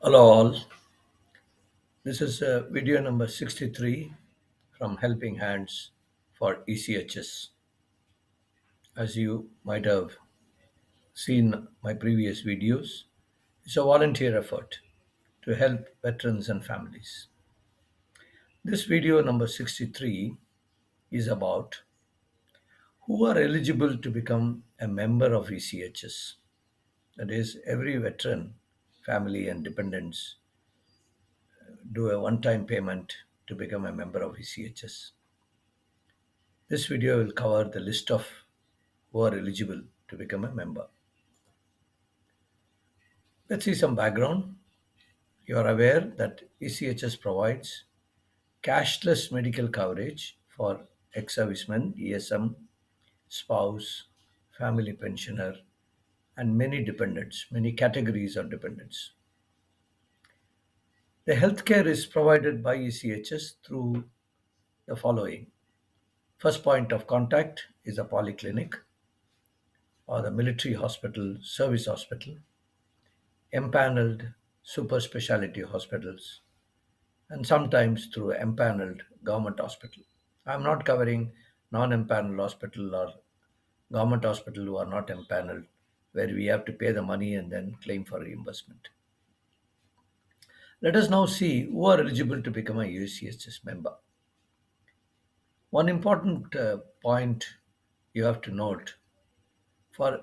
Hello all, this is video number 63 from Helping Hands for ECHS. As you might have seen my previous videos, it's a volunteer effort to help veterans and families. This video number 63 is about who are eligible to become a member of ECHS. That is, every veteran, family, and dependents do a one time payment to become a member of ECHS. This video will cover the list of who are eligible to become a member. Let's see some background. You are aware that ECHS provides cashless medical coverage for ex-servicemen, ESM, spouse, family pensioner, and many dependents, many categories of dependents. The healthcare is provided by ECHS through the following. First point of contact is a polyclinic or the military hospital, service hospital, empaneled super specialty hospitals, and sometimes through empaneled government hospital. I'm not covering non-empaneled hospital or government hospital who are not empaneled, where we have to pay the money and then claim for reimbursement. Let us now see who are eligible to become a UCHS member. One important point you have to note, for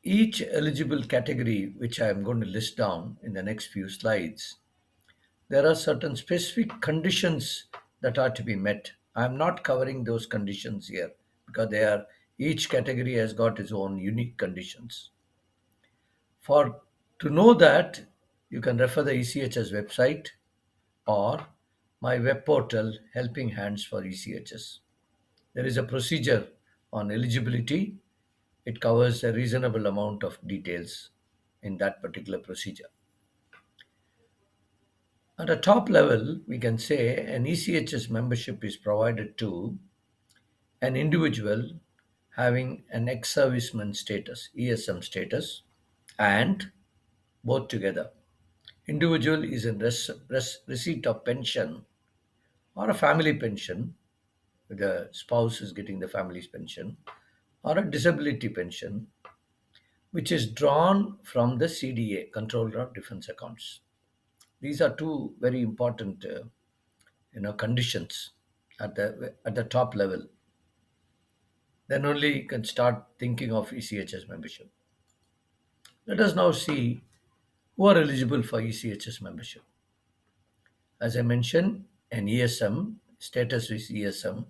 each eligible category, which I am going to list down in the next few slides, there are certain specific conditions that are to be met. I'm not covering those conditions here because they are each category has got its own unique conditions. For to know that, you can refer the ECHS website or my web portal Helping Hands for ECHS. There is a procedure on eligibility. It covers a reasonable amount of details in that particular procedure. At a top level, we can say an ECHS membership is provided to an individual having an ex-serviceman status, ESM status, and both together. Individual is in receipt of pension or a family pension, the spouse is getting the family's pension, or a disability pension, which is drawn from the CDA, Controller of Defense Accounts. These are two very important conditions at the top level. Then only you can start thinking of ECHS membership. Let us now see who are eligible for ECHS membership. As I mentioned, an ESM, status is ESM,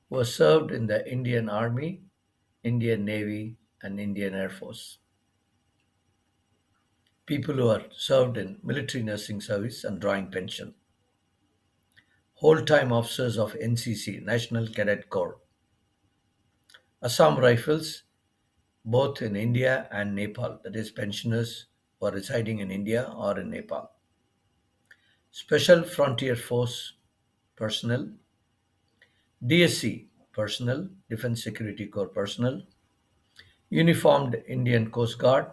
was served in the Indian Army, Indian Navy, and Indian Air Force. People who are served in military nursing service and drawing pension. Whole-time officers of NCC, National Cadet Corps. Assam Rifles, both in India and Nepal, that is, pensioners who are residing in India or in Nepal. Special Frontier Force personnel, DSC personnel, Defense Security Corps personnel, Uniformed Indian Coast Guard,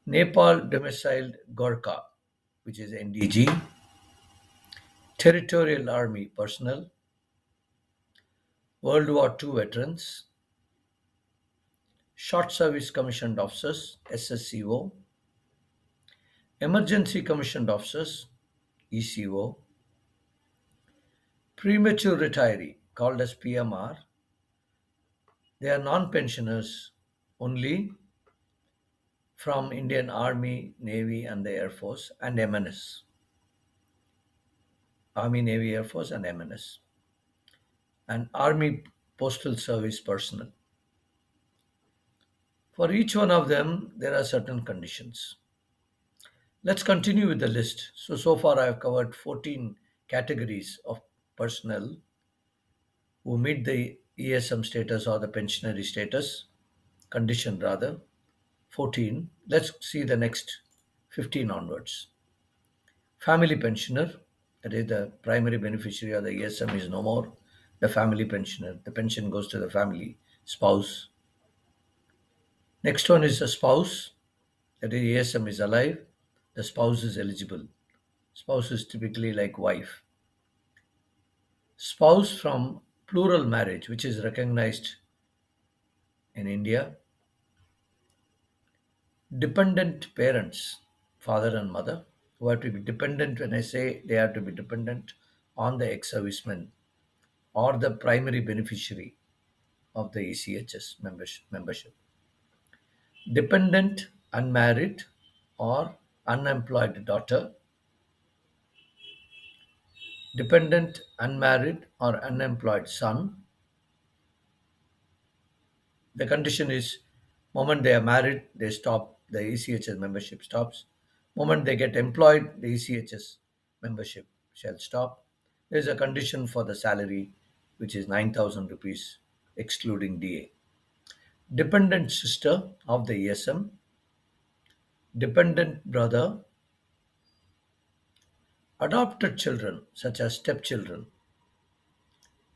Nepal domiciled Gorkha, which is NDG, Territorial Army personnel, World War II veterans, Short Service Commissioned Officers, SSCO, Emergency Commissioned Officers, ECO, Premature Retiree, called as PMR. They are non-pensioners only from Indian Army, Navy, and the Air Force, and MNS. Army, Navy, Air Force, and MNS. And Army Postal Service personnel. For each one of them, there are certain conditions. Let's continue with the list. So far I have covered 14 categories of personnel who meet the ESM status or the pensionary status, condition rather. 14. Let's see the next 15 onwards. Family pensioner, that is the primary beneficiary of the ESM is no more. The family pensioner, the pension goes to the family, spouse. Next one is a spouse. That is, ASM is alive, the spouse is eligible. Spouse is typically like wife. Spouse from plural marriage, which is recognized in India. Dependent parents, father and mother, who have to be dependent. When I say they have to be dependent on the ex-serviceman or the primary beneficiary of the ECHS membership. Dependent, unmarried, or unemployed daughter. Dependent, unmarried, or unemployed son. The condition is moment they are married, they stop, the ECHS membership stops. Moment they get employed, the ECHS membership shall stop. There is a condition for the salary, which is 9,000 rupees, excluding DA. Dependent sister of the ESM, dependent brother, adopted children, such as stepchildren.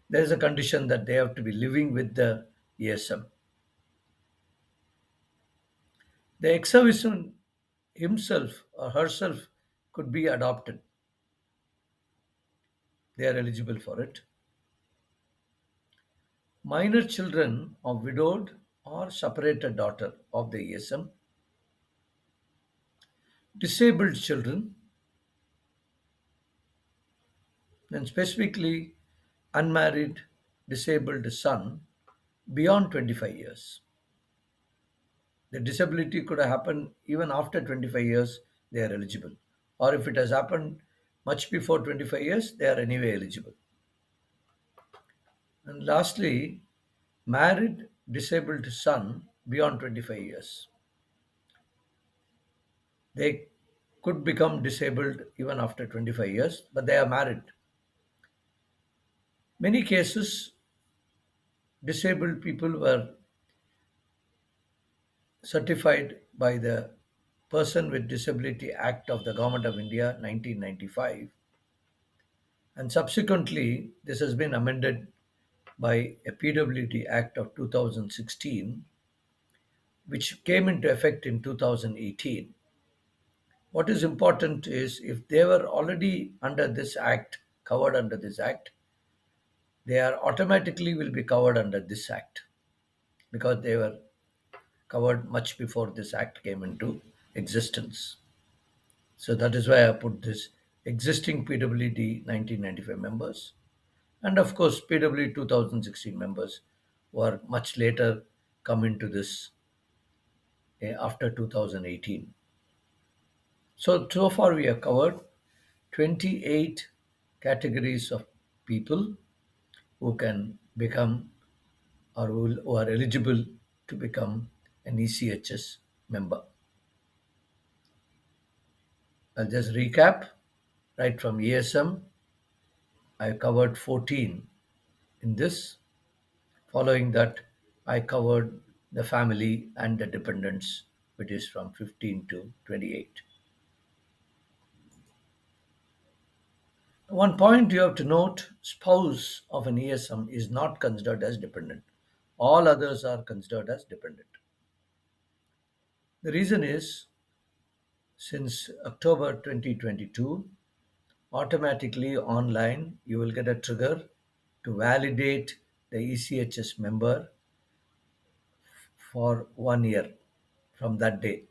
There is a condition that they have to be living with the ESM. The ex-serviceman himself or herself could be adopted. They are eligible for it. Minor children of widowed or separated daughter of the ESM. Disabled children, and specifically unmarried disabled son beyond 25 years. The disability could happen even after 25 years, they are eligible. Or if it has happened much before 25 years, they are anyway eligible. And lastly, married disabled son beyond 25 years. They could become disabled even after 25 years, but they are married. Many cases, disabled people were certified by the Person with Disability Act of the Government of India 1995, and subsequently this has been amended by a PWD Act of 2016, which came into effect in 2018. What is important is if they were already under this act, covered under this act, they are automatically will be covered under this act because they were covered much before this act came into existence. So that is why I put this existing PWD 1995 members, and of course PWD 2016 members who are much later come into this after 2018. So far we have covered 28 categories of people who can become or who are eligible to become an ECHS member. I'll just recap. Right from ESM, I covered 14 in this. Following that, I covered the family and the dependents, which is from 15 to 28. One point you have to note, spouse of an ESM is not considered as dependent. All others are considered as dependent. The reason is since October 2022, automatically online you will get a trigger to validate the ECHS member for 1 year from that day.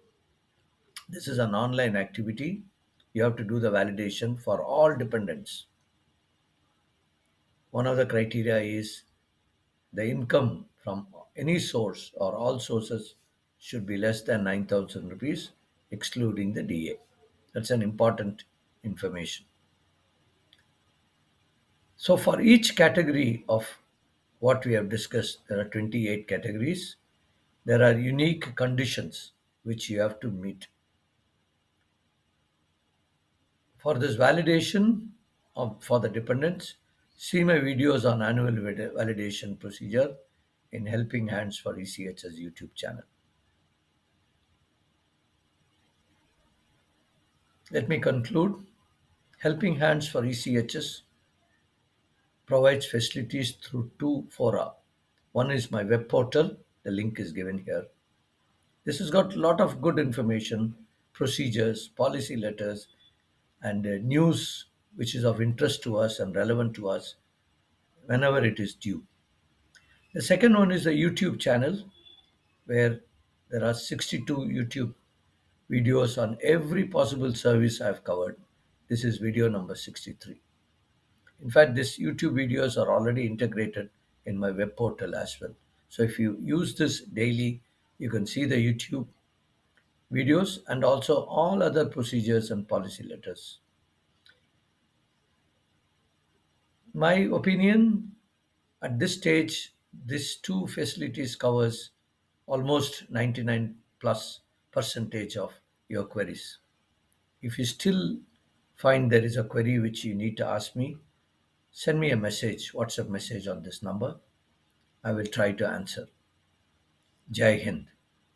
This is an online activity. You have to do the validation for all dependents. One of the criteria is the income from any source or all sources should be less than 9,000 rupees, excluding the DA. That's an important information. So, for each category of what we have discussed, there are 28 categories. There are unique conditions which you have to meet. For this validation for the dependents, see my videos on annual validation procedure in Helping Hands for ECHS YouTube channel. Let me conclude. Helping Hands for ECHS provides facilities through two fora. One is my web portal, the link is given here. This has got a lot of good information, procedures, policy letters, and news which is of interest to us and relevant to us whenever it is due. The second one is the YouTube channel, where there are 62 YouTube videos on every possible service I've covered. This is video number 63. In fact, these YouTube videos are already integrated in my web portal as well. So if you use this daily, you can see the YouTube videos and also all other procedures and policy letters. My opinion, at this stage, these two facilities covers almost 99 plus percentage of your queries. If you still find there is a query which you need to ask me, send me a message, WhatsApp message on this number. I will try to answer. Jai Hind.